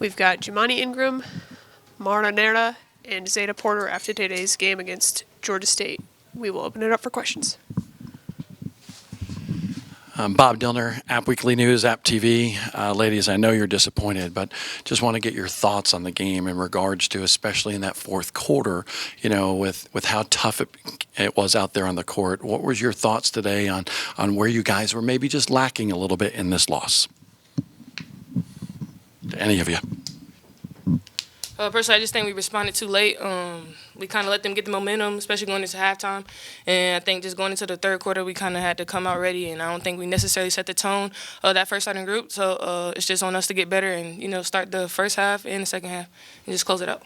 We've got Jimani Ingram, Neira, and Zada Porter after today's game against Georgia State. We will open it up for questions. Bob Dillner, App Weekly News, App TV. Ladies, I know you're disappointed, but just want to get your thoughts on the game in regards to, especially in that fourth quarter, with how tough it was out there on the court. What was your thoughts today on where you guys were maybe just lacking a little bit in this loss? To any of you? Personally, I just think we responded too late. We kind of let them get the momentum, especially going into halftime. And I think just going into the third quarter, we kind of had to come out ready. And I don't think we necessarily set the tone of that first starting group. So it's just on us to get better and, start the first half and the second half and just close it out.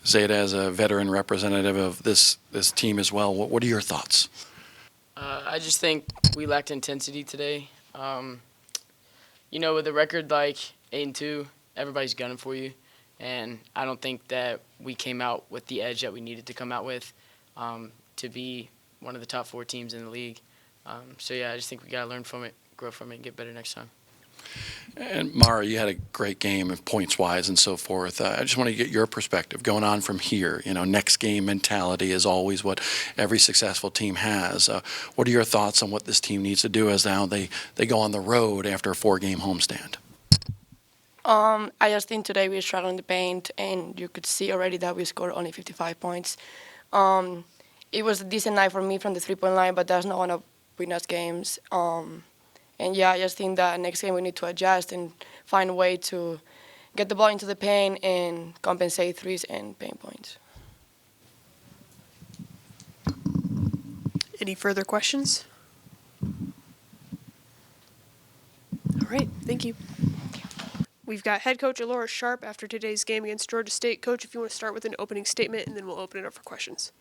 Zada, as a veteran representative of this team as well, what are your thoughts? I just think we lacked intensity today. With a record like 8-2, everybody's gunning for you. And I don't think that we came out with the edge that we needed to come out with to be one of the top 4 teams in the league. I just think we got to learn from it, grow from it, and get better next time. And Mara, you had a great game of points-wise and so forth. I just want to get your perspective going on from here. Next game mentality is always what every successful team has. What are your thoughts on what this team needs to do as now they go on the road after a 4-game homestand? I just think today we struggled in the paint, and you could see already that we scored only 55 points. It was a decent night for me from the three-point line, but that's not one of win us games. I just think that next game we need to adjust and find a way to get the ball into the paint and compensate threes and paint points. Any further questions? All right, thank you. We've got head coach Alaura Sharp after today's game against Georgia State. Coach, if you want to start with an opening statement, and then we'll open it up for questions.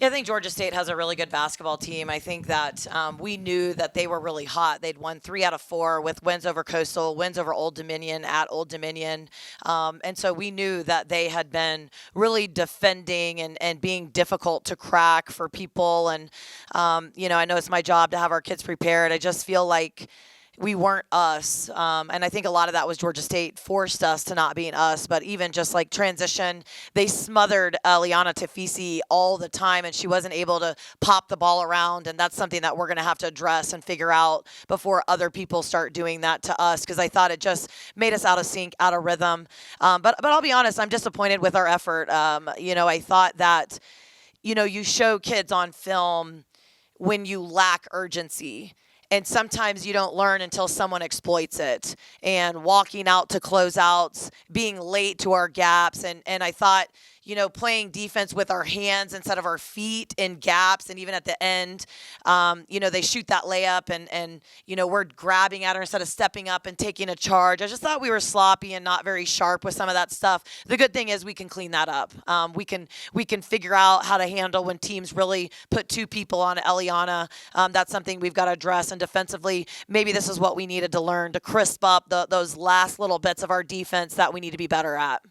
Yeah, I think Georgia State has a really good basketball team. I think that we knew that they were really hot. They'd won 3 out of 4 with wins over Coastal, wins over Old Dominion at Old Dominion. And so we knew that they had been really defending and being difficult to crack for people. And, I know it's my job to have our kids prepared. I just feel like we weren't us. And I think a lot of that was Georgia State forced us to not being us. But even just like transition, they smothered Liana Tafisi all the time, and she wasn't able to pop the ball around. And that's something that we're going to have to address and figure out before other people start doing that to us, because I thought it just made us out of sync, out of rhythm. But I'll be honest, I'm disappointed with our effort. I thought that, you show kids on film when you lack urgency. And sometimes you don't learn until someone exploits it. And walking out to closeouts, being late to our gaps. And I thought, playing defense with our hands instead of our feet in gaps. And even at the end, they shoot that layup and we're grabbing at her instead of stepping up and taking a charge. I just thought we were sloppy and not very sharp with some of that stuff. The good thing is we can clean that up. We can figure out how to handle when teams really put 2 people on Eliana. That's something we've got to address. And defensively, maybe this is what we needed to learn to crisp up those last little bits of our defense that we need to be better at.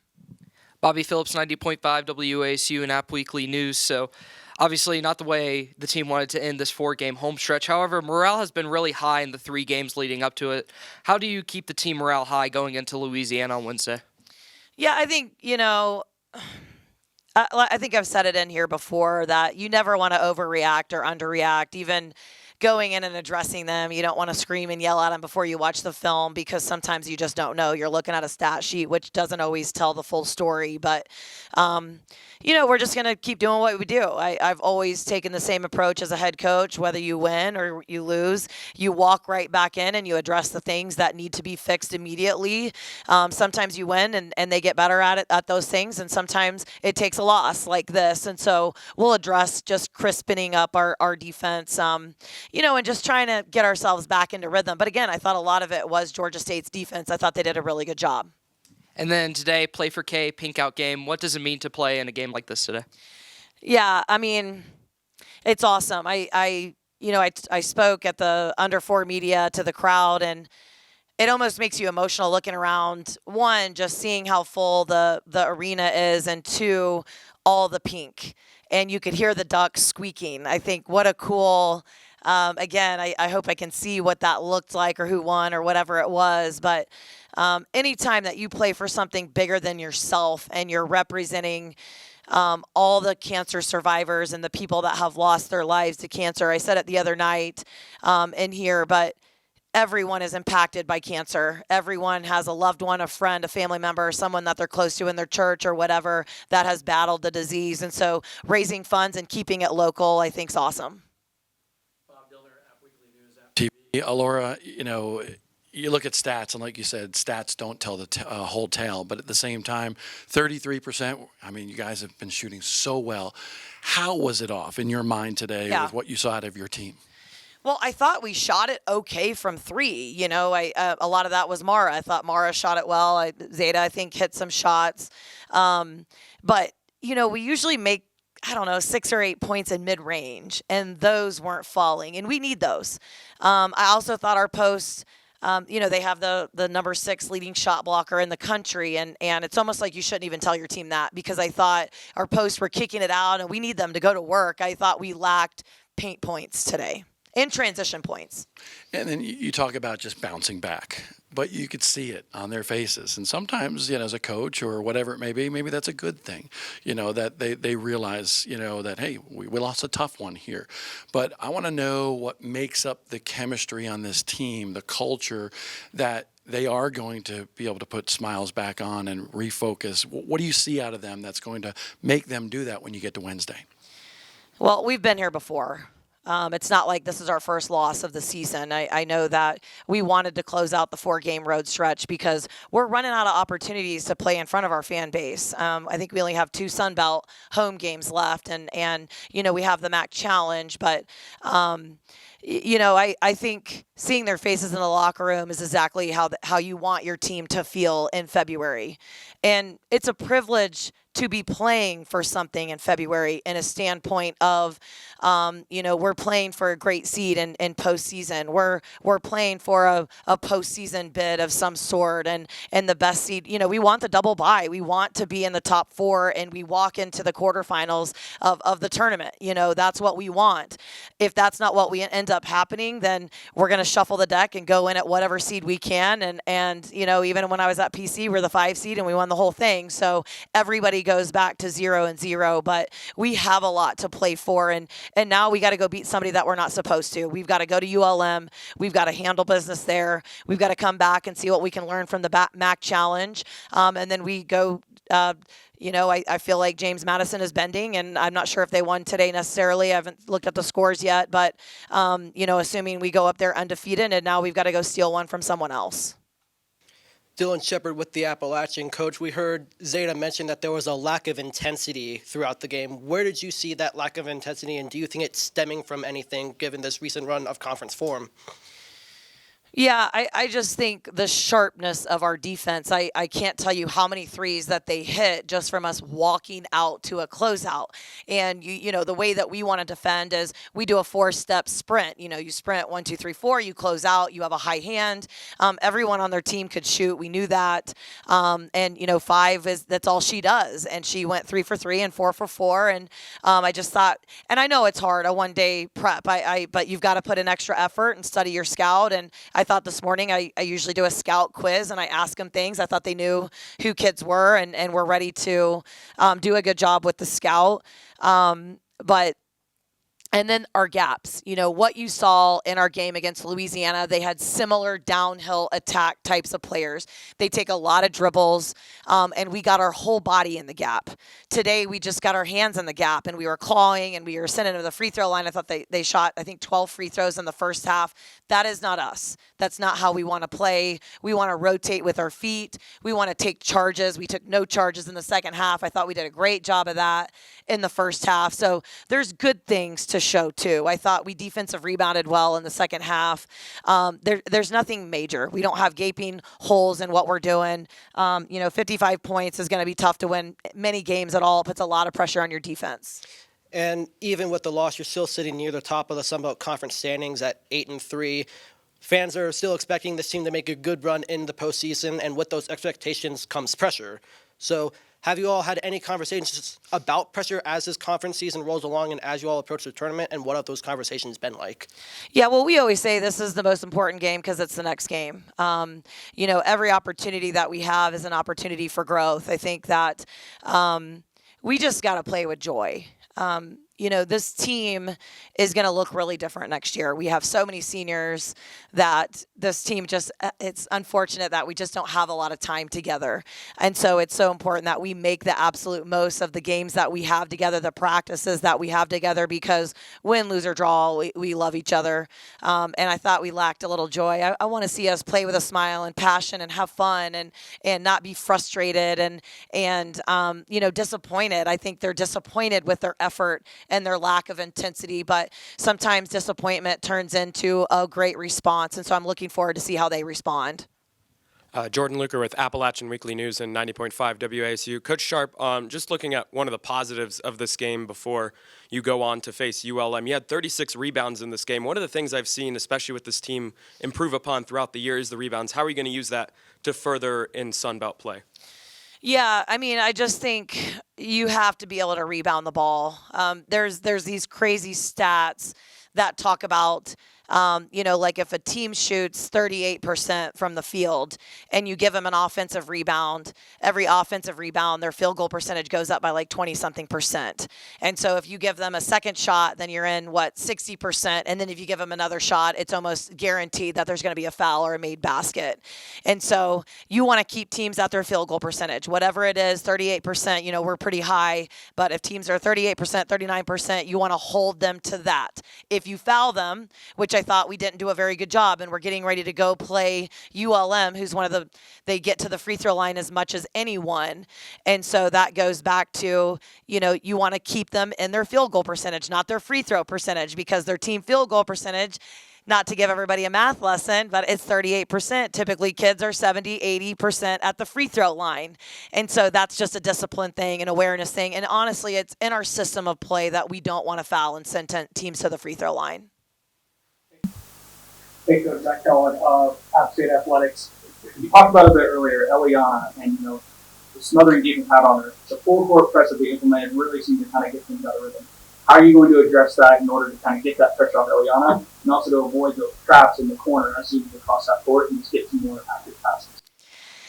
Bobby Phillips, 90.5 WASU and App Weekly News. So obviously not the way the team wanted to end this 4-game home stretch. However, morale has been really high in the 3 games leading up to it. How do you keep the team morale high going into Louisiana on Wednesday? Yeah, I think, I think I've said it in here before that you never want to overreact or underreact. Even going in and addressing them, you don't want to scream and yell at them before you watch the film, because sometimes you just don't know. You're looking at a stat sheet, which doesn't always tell the full story. But, we're just going to keep doing what we do. I've always taken the same approach as a head coach. Whether you win or you lose, you walk right back in and you address the things that need to be fixed immediately. Sometimes you win and they get better at those things, and sometimes it takes a loss like this. And so we'll address just crispening up our defense, and just trying to get ourselves back into rhythm. But again, I thought a lot of it was Georgia State's defense. I thought they did a really good job. And then today, Play for K, pink out game. What does it mean to play in a game like this today? Yeah, I mean, it's awesome. I spoke at the Under 4 media to the crowd, and it almost makes you emotional looking around. 1, just seeing how full the arena is, and 2, all the pink. And you could hear the ducks squeaking. I think what a cool again, I hope I can see what that looked like or who won or whatever it was. But Anytime that you play for something bigger than yourself and you're representing all the cancer survivors and the people that have lost their lives to cancer. I said it the other night in here, but everyone is impacted by cancer. Everyone has a loved one, a friend, a family member, someone that they're close to in their church or whatever that has battled the disease. And so raising funds and keeping it local, I think, is awesome. TV, Alaura, you look at stats, and like you said, stats don't tell the whole tale. But at the same time, 33%, I mean, you guys have been shooting so well. How was it off in your mind today with what you saw out of your team? Well, I thought we shot it okay from three. A lot of that was Mara. I thought Mara shot it well. Zada, I think, hit some shots. But, we usually make 6 or 8 points in mid-range, and those weren't falling, and we need those. I also thought our posts, they have the number 6 leading shot blocker in the country, and it's almost like you shouldn't even tell your team that, because I thought our posts were kicking it out, and we need them to go to work. I thought we lacked paint points today. And transition points. And then you talk about just bouncing back, but you could see it on their faces. And sometimes, as a coach or whatever it may be, maybe that's a good thing, that they realize, that, hey, we lost a tough one here. But I want to know what makes up the chemistry on this team, the culture that they are going to be able to put smiles back on and refocus. What do you see out of them that's going to make them do that when you get to Wednesday? Well, we've been here before. It's not like this is our first loss of the season. I know that we wanted to close out the 4-game road stretch because we're running out of opportunities to play in front of our fan base. I think we only have 2 Sun Belt home games left, and we have the MAC Challenge, but I think seeing their faces in the locker room is exactly how you want your team to feel in February. And it's a privilege to be playing for something in February in a standpoint of, we're playing for a great seed in postseason. We're playing for a postseason bid of some sort and the best seed. We want the double bye. We want to be in the top 4 and we walk into the quarterfinals of the tournament. That's what we want. If that's not what we end up happening, then we're going to shuffle the deck and go in at whatever seed we can. And even when I was at PC, we're the 5 seed and we won the whole thing. So everybody goes back to 0-0, but we have a lot to play for, and now we got to go beat somebody that we're not supposed to. We've got to go to ULM. We've got to handle business there. We've got to come back and see what we can learn from the MAC Challenge, and then we go. I feel like James Madison is bending, and I'm not sure if they won today necessarily. I haven't looked at the scores yet, but assuming we go up there undefeated, and now we've got to go steal one from someone else. Dylan Shepard with the Appalachian. Coach, we heard Zada mention that there was a lack of intensity throughout the game. Where did you see that lack of intensity, and do you think it's stemming from anything given this recent run of conference form? Yeah, I just think the sharpness of our defense. I can't tell you how many threes that they hit just from us walking out to a closeout. And, the way that we want to defend is we do a 4-step sprint. You sprint 1, 2, 3, 4, you close out, you have a high hand. Everyone on their team could shoot. We knew that. And 5 that's all she does. And she went 3 for 3 and 4 for 4. And I just thought, and I know it's hard, a one-day prep, but you've got to put in extra effort and study your scout. And I thought this morning I usually do a scout quiz and I ask them things. I thought they knew who kids were and were ready to do a good job with the scout. And then our gaps, what you saw in our game against Louisiana, they had similar downhill attack types of players. They take a lot of dribbles, and we got our whole body in the gap. Today, we just got our hands in the gap, and we were clawing, and we were sending to the free throw line. I thought they shot, 12 free throws in the first half. That is not us. That's not how we want to play. We want to rotate with our feet. We want to take charges. We took no charges in the second half. I thought we did a great job of that in the first half. So there's good things to show too. I thought we defensive rebounded well in the second half. There's nothing major. We don't have gaping holes in what we're doing. 55 points is going to be tough to win many games at all. It puts a lot of pressure on your defense. And even with the loss, you're still sitting near the top of the Sun Belt Conference standings at 8-3. Fans are still expecting this team to make a good run in the postseason, and with those expectations comes pressure. So Have you all had any conversations about pressure as this conference season rolls along and as you all approach the tournament, and what have those conversations been like? Yeah, well, we always say this is the most important game because it's the next game. Every opportunity that we have is an opportunity for growth. I think that we just got to play with joy. This team is going to look really different next year. We have so many seniors that this team it's unfortunate that we just don't have a lot of time together. And so it's so important that we make the absolute most of the games that we have together, the practices that we have together, because win, lose, or draw, we love each other. And I thought we lacked a little joy. I want to see us play with a smile and passion and have fun and not be frustrated and disappointed. I think they're disappointed with their effort and their lack of intensity, but sometimes disappointment turns into a great response, and so I'm looking forward to see how they respond. Jordan Luker with Appalachian Weekly News and 90.5 WASU. Coach Sharp, just looking at one of the positives of this game before you go on to face ULM, you had 36 rebounds in this game. One of the things I've seen, especially with this team, improve upon throughout the year is the rebounds. How are you going to use that to further in Sun Belt play? Yeah, I just think you have to be able to rebound the ball. There's these crazy stats that talk about, like if a team shoots 38% from the field and you give them an offensive rebound, every offensive rebound, their field goal percentage goes up by like 20-something%. And so if you give them a second shot, then you're in, 60%. And then if you give them another shot, it's almost guaranteed that there's going to be a foul or a made basket. And so you want to keep teams at their field goal percentage. Whatever it is, 38%, we're pretty high. But if teams are 38%, 39%, you want to hold them to that. If you foul them, which I thought we didn't do a very good job, and we're getting ready to go play ULM, who's they get to the free throw line as much as anyone. And so that goes back to, you want to keep them in their field goal percentage, not their free throw percentage, because their team field goal percentage, not to give everybody a math lesson, but it's 38%. Typically, kids are 70-80% at the free throw line. And so that's just a discipline thing, an awareness thing. And honestly, it's in our system of play that we don't want to foul and send teams to the free throw line. Hey, Coach Zach Cohen of App State Athletics. You talked about it a bit earlier, Eliana, and the smothering defense had on her. The full court press that they implemented really seemed to kind of get things out of rhythm. How are you going to address that in order to kind of get that pressure off Eliana and also to avoid those traps in the corner as soon as they cross that court and just get some more active passes?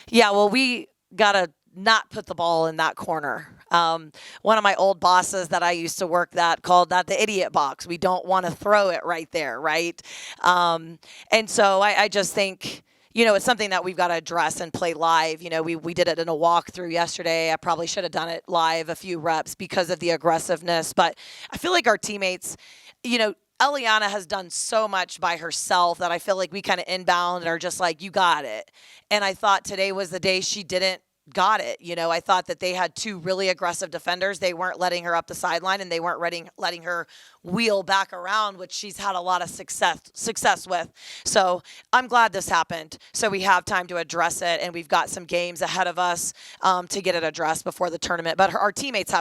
Yeah, well, we got to not put the ball in that corner. One of my old bosses that I used to work that called that the idiot box. We don't want to throw it right there, right? And so I just think, it's something that we've got to address and play live. We did it in a walkthrough yesterday. I probably should have done it live a few reps because of the aggressiveness. But I feel like our teammates, Eliana has done so much by herself that I feel like we kind of inbound and are just like, you got it. And I thought today was the day she didn't got it. I thought that they had two really aggressive defenders. They weren't letting her up the sideline, and they weren't letting her wheel back around, which she's had a lot of success with. So I'm glad this happened. So we have time to address it, and we've got some games ahead of us to get it addressed before the tournament. But our teammates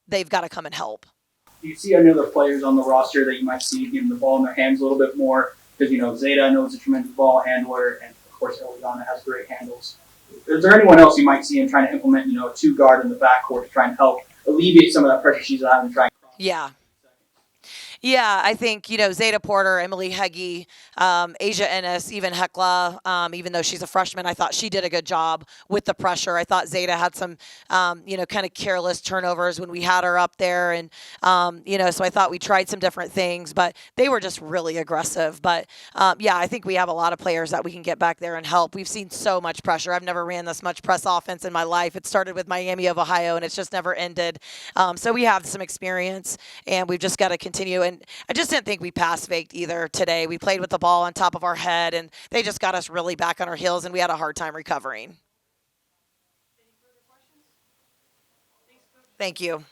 they've got to come and help. Do you see any other players on the roster that you might see giving the ball in their hands a little bit more? Because, Zada, I know, is a tremendous ball handler, and, of course, Eliana has great handles. Is there anyone else you might see in trying to implement, a two-guard in the backcourt to try and help alleviate some of that pressure she's having to try and cross? Yeah, I think, Zada Porter, Emily Heggie, Asia Ennis, even Hekla, even though she's a freshman, I thought she did a good job with the pressure. I thought Zada had some, kind of careless turnovers when we had her up there. And, so I thought we tried some different things, but they were just really aggressive. But, I think we have a lot of players that we can get back there and help. We've seen so much pressure. I've never ran this much press offense in my life. It started with Miami of Ohio, and it's just never ended. So we have some experience, and we've just got to continue. And I just didn't think we pass faked either today. We played with the ball on top of our head, and they just got us really back on our heels, and we had a hard time recovering. Thank you.